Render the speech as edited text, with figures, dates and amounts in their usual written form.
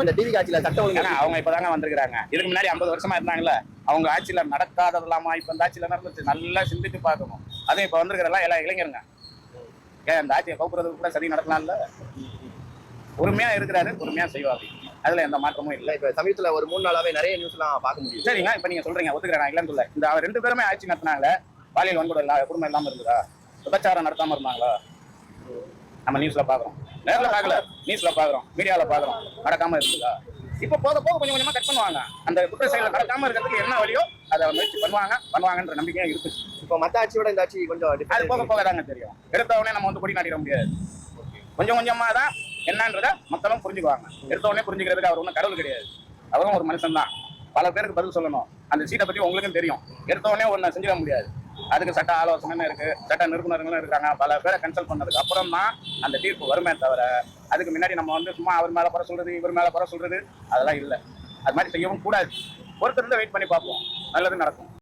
இந்த டிவி ஆட்சியில சட்ட ஒழுங்கு அவங்க இப்பதாங்க வந்திருக்காங்க. இதுக்கு முன்னாடி 50 வருஷமா இருந்தாங்கல்ல, அவங்க ஆட்சியில நடக்காததெல்லாமா இப்ப இந்த ஆட்சியில நடந்துச்சு. நல்லா சிந்தித்து பார்க்கணும். அதுவும் இப்ப வந்திருக்கிறதெல்லாம் எல்லா இளைஞருங்க. ஏன் இந்த ஆட்சியை கவுப்புறதுக்கு கூட சரி நடக்கலாம்ல. பொறுமையா இருக்கிறாரு, பொறுமையா செய்வாரு. அதுல எந்த மாற்றமும் இல்லை. இப்ப சமயத்துல ஒரு 3 நாளாவே நிறைய நியூஸ் எல்லாம் பார்க்க முடியும். சரிங்க, இப்ப நீங்க சொல்றீங்க, ஒத்துக்கிறேன், இல்லன்னு சொல்ல. இந்த 2 பேருமே ஆட்சி நடத்தினாங்களே, பாலியல் வன்கொடுமை குடும்பம் இல்லாம இருந்ததா? விபச்சாரம் நடத்தாம இருந்தாங்களா? நம்ம நியூஸ்ல பாக்குறோம், நேர்ல பாக்கல, நியூஸ்ல பாக்குறோம், மீடியால பாக்குறோம். நடக்காம இருக்குதா? இப்ப போக போக கொஞ்சம் கொஞ்சமா கட் பண்ணுவாங்க. அந்த குற்ற செயல நடக்காம இருக்கிறதுக்கு என்ன வழியோ அதை முயற்சி பண்ணுவாங்கன்ற நம்பிக்கையா இருக்கு. இப்போ மத்த ஆட்சியோட இந்த ஆட்சி கொஞ்சம் அது போக போக தாங்க தெரியும். எடுத்தவொடனே நம்ம வந்து கொடி நாட்டிட முடியாது. கொஞ்சம் கொஞ்சமா தான் என்னன்றத மக்களும் புரிஞ்சுக்குவாங்க. எடுத்தவொடனே புரிஞ்சுக்கிறதுக்கு அவர் ஒன்றும் கடவுள் கிடையாது. அவரும் ஒரு மனுஷன் தான். பல பேருக்கு பதில் சொல்லணும். அந்த சீட்டை பத்தி உங்களுக்கும் தெரியும். எடுத்தவொடனே ஒன்னு செஞ்சிட முடியாது. அதுக்கு சட்ட ஆலோசனை இருக்கு, சட்ட நிறுவனர்களும் இருக்காங்க. பல பேரை கன்சல்ட் பண்ணதுக்கு அப்புறம் தான் அந்த தீர்ப்பு வருமே தவிர, அதுக்கு முன்னாடி நம்ம வந்து சும்மா அவர் மேல குறை சொல்றது, இவர் மேல குறை சொல்றது, அதெல்லாம் இல்லை. அது மாதிரி செய்யவும் கூடாது. ஒருத்தர் வெயிட் பண்ணி பார்ப்போம், நல்லது நடக்கும்.